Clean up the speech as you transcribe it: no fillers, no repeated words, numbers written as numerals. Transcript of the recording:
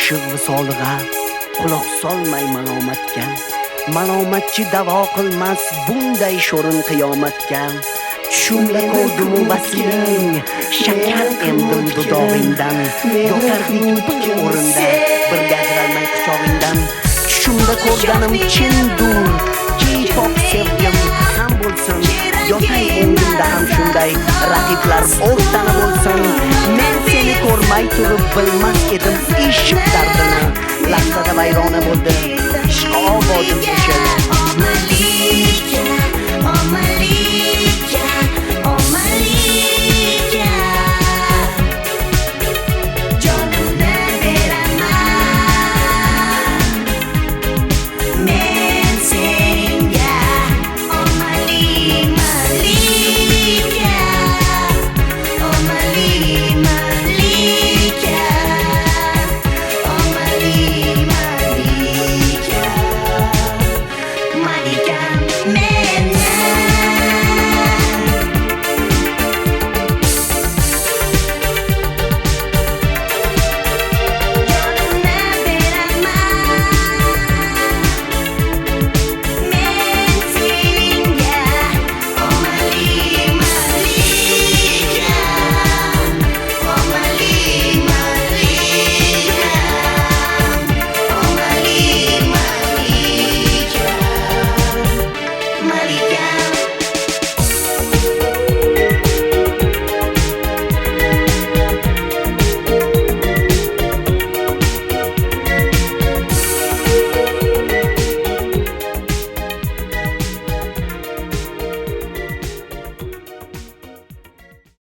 oshiq visoliga quloq solmay malomatga. Malomatchi davo qilmas bunday sho'rin qiyomatga. Tushimda ko'rdim vasiling, shakar emdim dudog'ingdan. Yotardik bir o'rinda, bir gajralmay quchog'ingdan. Tushimda ko'rganim chindur, keyfoq sevgim ham bo'lsin. Yotay o'ngimda ham shunday raqiblar o'rtani bo'lsin. Men seni ko'rmay turib bilmas edim ishq dardini. Lahzada vayrona bo'ldi ishq ovozim o'sha.